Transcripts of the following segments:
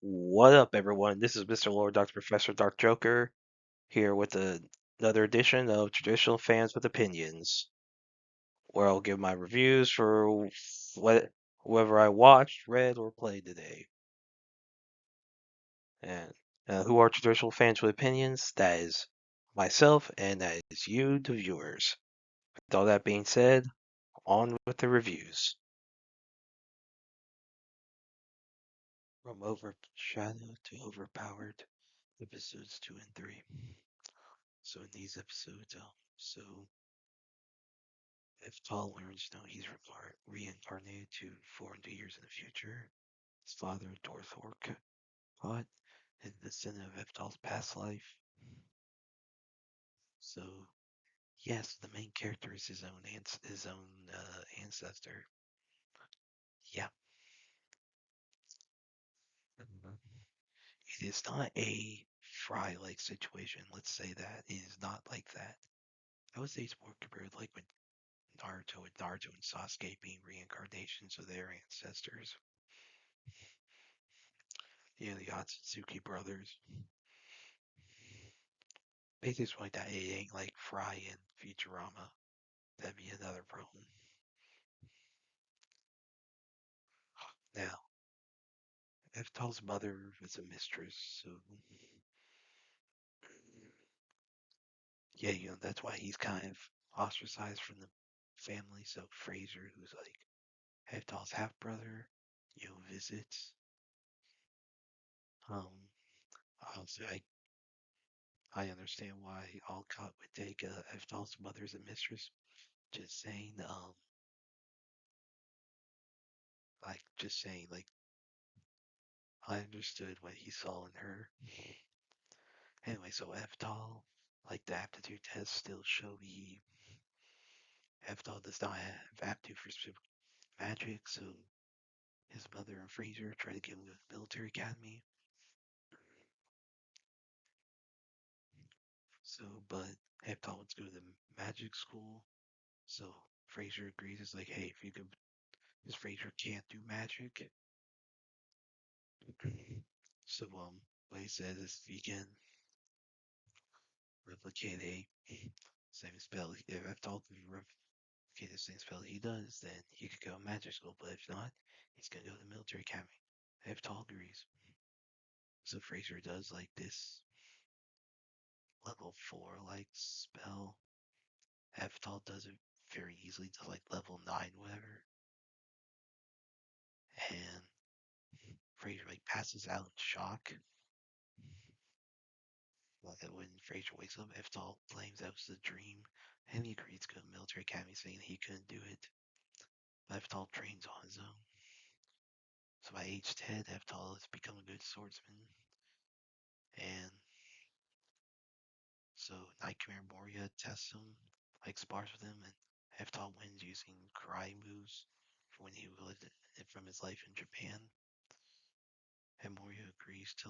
What up, everyone? This is Mr. Lord, Dr. Professor, Dark Joker, here with another edition of Traditional Fans with Opinions, where I'll give my reviews for whoever I watched, read, or played today. And who are Traditional Fans with Opinions? That is myself, and that is you, the viewers. With all that being said, on with the reviews. From Overshadowed to Overpowered, episodes 2 and 3. So in these episodes, if Tall learns now he's reincarnated to 400 years in the future, his father, Dorthork, caught in the sin of Eftal's past life. So, yes, the main character is his own ancestor. Yeah. It is not a Fry-like situation. Let's say that it is not like that. I would say it's more compared like with Naruto and Sasuke being reincarnations of their ancestors. Yeah, the Otsutsuki brothers. Basically, like that, it ain't like Fry and Futurama. That'd be another problem. Now, Eftal's mother is a mistress, so yeah, that's why he's kind of ostracized from the family. So Fraser, who's like Eftal's half brother, visits. Um, Honestly, I understand why Alcott would take Eftal's mother as a mistress. Just saying, like I understood what he saw in her. Anyway, so Eftal, like the aptitude test still show Eftal does not have aptitude for specific magic, so his mother and Fraser try to get him to the military academy. So, but Eftal wants to go to the magic school, so Fraser agrees. It's like, hey, if you could, because Fraser can't do magic. So, what he says is if you can replicate a same spell, if Eftal can replicate the same spell he does, then he could go to magic school. But if not, he's gonna go to the military academy. Eftal agrees. So Fraser does like this level 4 like spell. Eftal does it very easily to like level 9, whatever. And Fraser like passes out in shock. When Fraser wakes up, Eftal blames that was a dream, and he agrees to go to the military academy, saying he couldn't do it. But Eftal trains on his own. So by age 10, Eftal has become a good swordsman. And so Knight Commander Moria tests him, like spars with him, and Eftal wins using karate moves from when he lived from his life in Japan. And Moria agrees to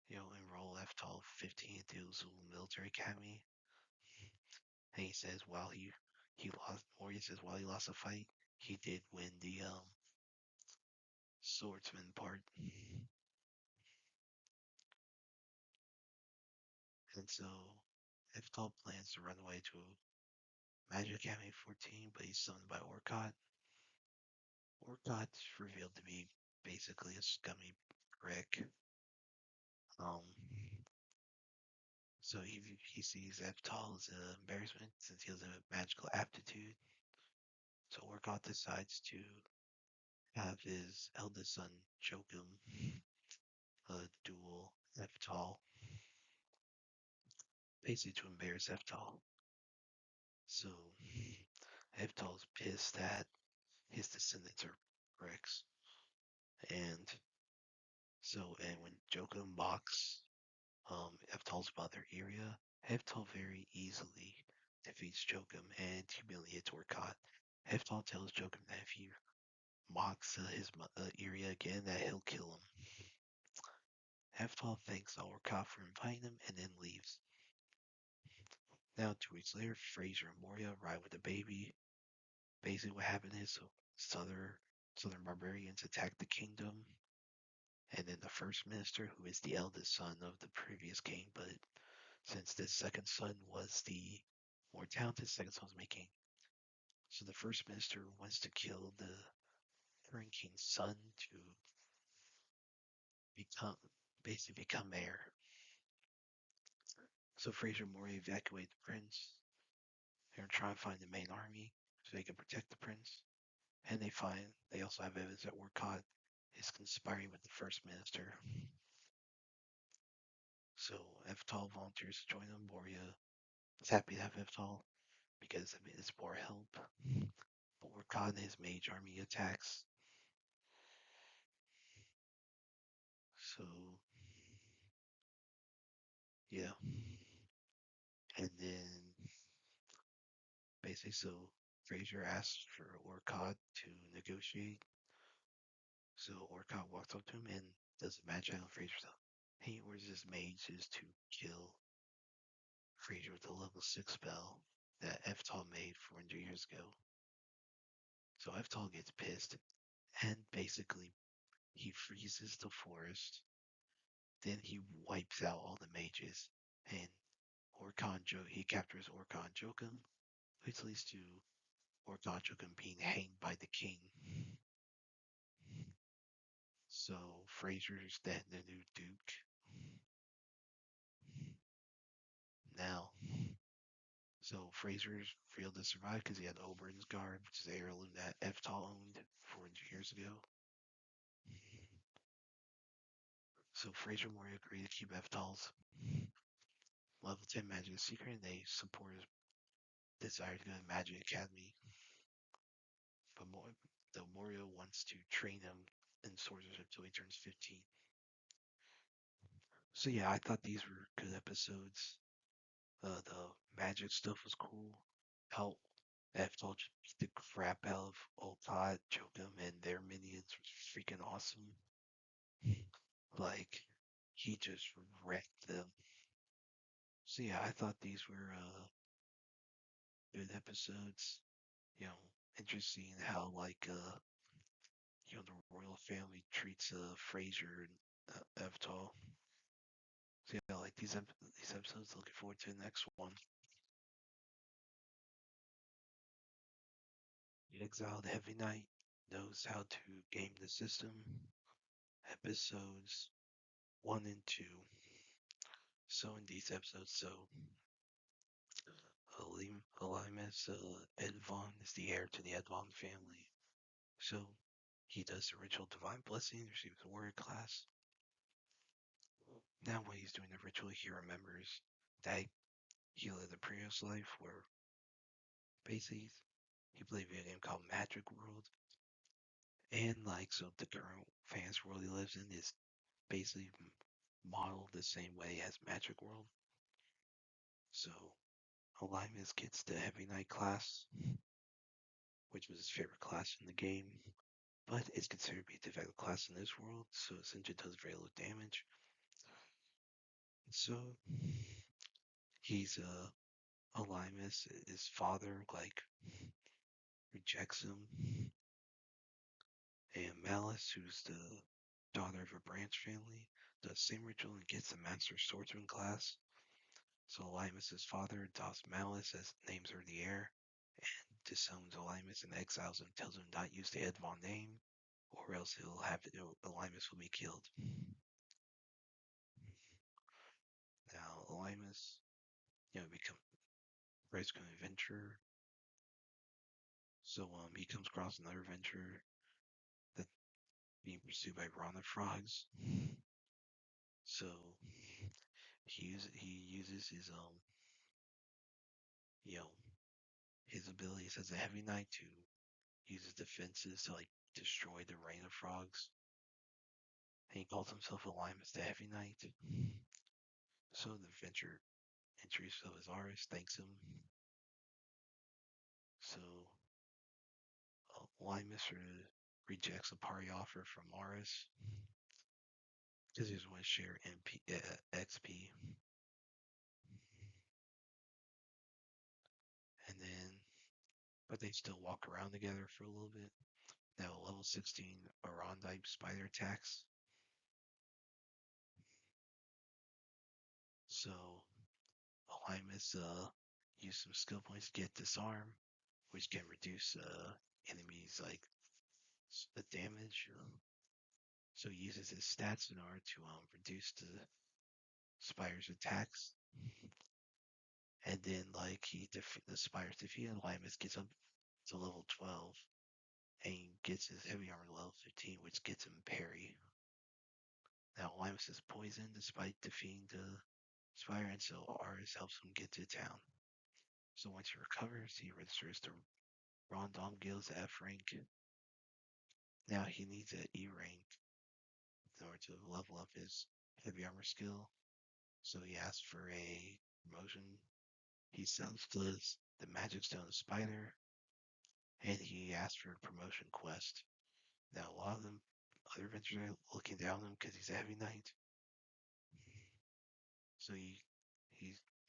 enroll Eftal 15 into Zul Military Academy. And he says Moria says while he lost a fight, he did win the swordsman part. And so Eftal plans to run away to Magic Academy 14, but he's summoned by Orcott. Orcott's revealed to be basically a scummy prick. Um, so he sees Eftal as an embarrassment since he has a magical aptitude. So Orcott decides to have his eldest son Jokum duel Eftal, basically to embarrass Eftal. So Eftal's pissed that his descendants are pricks, and when Jokum mocks Eftal's mother Iria, Eftal very easily defeats Jokum and humiliates Orcott. Eftal tells Jokum that if he mocks his Iria again, that he'll kill him. Eftal thanks Orcott for inviting him and then leaves. Now, 2 weeks later, Fraser and Moria arrive with a baby. Basically, what happened is, so So the barbarians attack the kingdom, and then the first minister, who is the eldest son of the previous king, but since the second son was the more talented, second son was made king. So the first minister wants to kill the current king's son to become basically become mayor. So Fraser and Moria evacuate the prince. They're trying to find the main army so they can protect the prince. And they also have evidence that Orcott is conspiring with the first minister. So Eftal volunteers to join them. Moria is happy to have Eftal because it's more help. But Orcott and his mage army attacks. So yeah. And then basically Fraser asks for Orcott to negotiate. So Orcott walks up to him and does a magic on Fraser's up. He orders his mages to kill Fraser with a level 6 spell that Eftal made 400 years ago. So Eftal gets pissed and basically he freezes the forest. Then he wipes out all the mages and he captures Orkan Jokum, which leads to Orkan Jokum being hanged by the king. So Fraser's then the new duke. Now, so Fraser's failed to survive because he had Oberyn's guard, which is the heirloom that Eftal owned 400 years ago. So Fraser and Moria agree to keep Eftal's level 10 magic secret, and they support his desire to go to Magic Academy. But Moria wants to train him in swordsmanship until he turns 15. So yeah, I thought these were good episodes. The magic stuff was cool. How Eftal just beat the crap out of Olcott, Jokum, and their minions was freaking awesome. Like, he just wrecked them. So yeah, I thought these were good episodes. You know, interesting how the royal family treats Fraser and Eftal. So yeah, like these episodes. Looking forward to the next one. The Exiled Heavy Knight knows how to game the system. Episodes 1 and 2. So in these episodes, Alimus Edvon is the heir to the Edvon family. So he does the ritual Divine Blessing, receives a warrior class. Now when he's doing the ritual, he remembers that he lived a previous life where basically he played a video game called Magic World. And so the current fantasy world he lives in is basically modeled the same way as Magic World. So Alimus gets the Heavy Knight class, which was his favorite class in the game, but it's considered to be a difficult class in this world, so essentially does very little damage. So he's Alimus, his father rejects him, and Malice, who's the daughter of a branch family, does the same ritual and gets the Master Swordsman class. So Alimus' father adopts Malice as names her the heir, and disowns Alimus and exiles him, tells him not use the Edvon name, or else Alimus will be killed. Now Alimus, becomes an adventurer. So he comes across another adventurer that's being pursued by Rana frogs. So he uses his you know his abilities as a heavy knight to use his defenses to destroy the rain of frogs. And he calls himself Alimus the Heavy Knight. So the adventurer introduces himself as Aris, thanks him. So Alimus rejects a party offer from Aris because he doesn't want to share XP. And then, but they still walk around together for a little bit. Now, level 16 Arondite spider attacks. So, Alimus use some skill points to get disarm, which can reduce enemies like the damage. So he uses his stats in order to reduce the spider's attacks. And then like the spider's defeated, Alimus gets up to level 12 and he gets his heavy armor level 15, which gets him parry. Now Alimus is poisoned despite defeating the spider, and so Aris helps him get to town. So once he recovers, he registers to Rondom Guild's F rank. Now he needs an E rank in order to level up his heavy armor skill. So he asks for a promotion. He sells the magic stone of spider, and he asks for a promotion quest. Now a lot of them other adventurers are looking down on him because he's a heavy knight. So he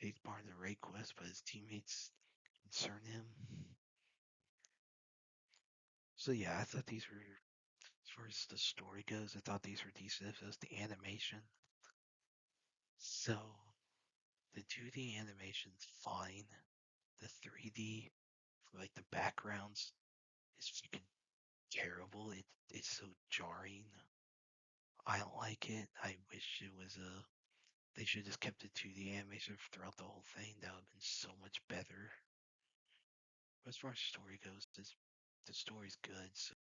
takes part in the raid quest, but his teammates concern him. So yeah, I thought these were, as far as the story goes, I thought these were decent. As the animation, so the 2D animation's fine. The 3D, for like the backgrounds, is freaking terrible. It's so jarring. I don't like it. I wish it was a. They should have just kept the 2D animation throughout the whole thing. That would have been so much better. But as far as story goes, the story's good. So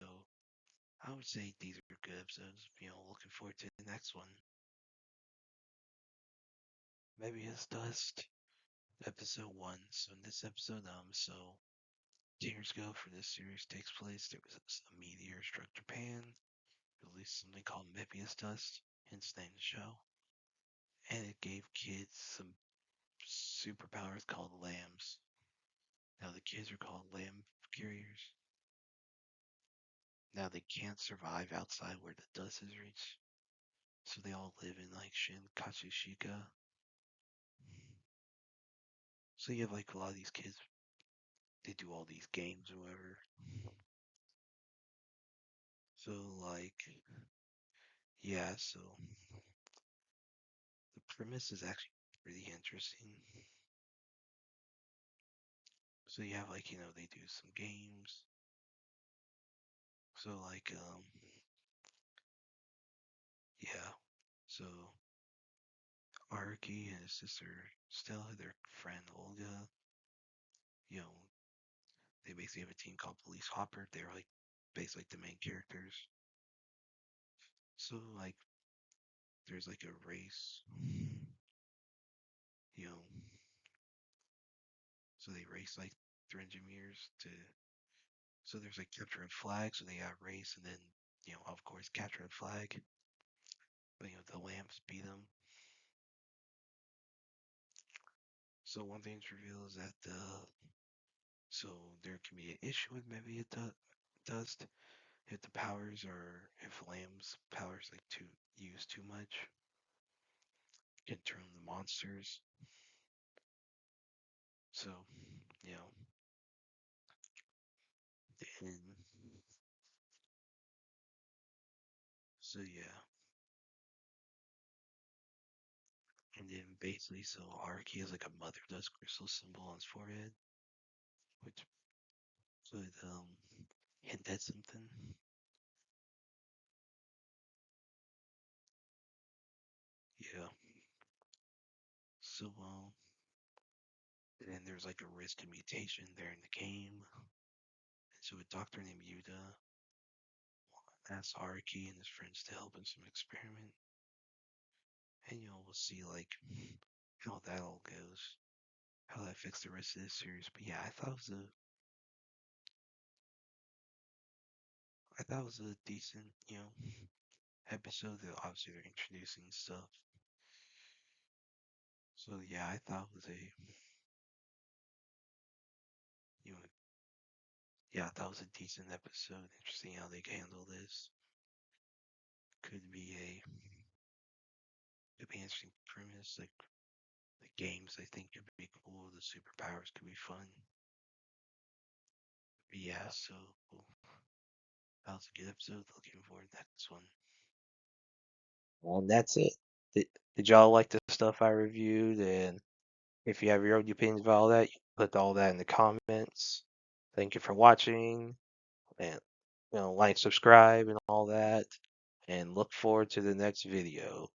I would say these are good episodes. Looking forward to the next one. Mebius Dust, episode 1. So in this episode, so 10 years ago, for this series takes place, there was a meteor struck Japan, released something called Mebius Dust, hence the name of the show, and it gave kids some superpowers called lambs. Now the kids are called lamb carriers. Now they can't survive outside where the dust is reached, so they all live in like Shin Katsushika. So you have like a lot of these kids, they do all these games or whatever. So like, yeah, so the premise is actually pretty interesting. So you have like, they do some games. So like, yeah. So Arky and his sister Stella, their friend Olga, you know, they basically have a team called Police Hopper. They're like basically like the main characters. So like, there's like a race, you know. So they race like through engineers to. So there's like capture red flag. So they got race, and then of course capture red flag. But the lamps beat them. So one thing to reveal is that so there can be an issue with maybe it dust if the powers are if lamb's powers like to use too much, can turn them to monsters. So you know, and so yeah, and then basically so Araki has like a mother dust crystal symbol on his forehead, which could hint at something. Yeah. So and then there's like a risk of mutation there in the game. And so a doctor named Yuta asks Haruki and his friends to help in some experiment. And we'll see like how that all goes. How that affects the rest of this series. But yeah, I thought it was a decent, episode. That obviously they're introducing stuff. So yeah, I thought it was you know, yeah, I thought it was a decent episode. Interesting how they handle this. Could be an interesting premise. Like the games, I think could be cool. The superpowers could be fun. But yeah, so That was a good episode. Looking forward to the next one. And that's it. Did y'all like the stuff I reviewed? And if you have your own opinions about all that, you can put all that in the comments. Thank you for watching, and like, subscribe, and all that. And look forward to the next video.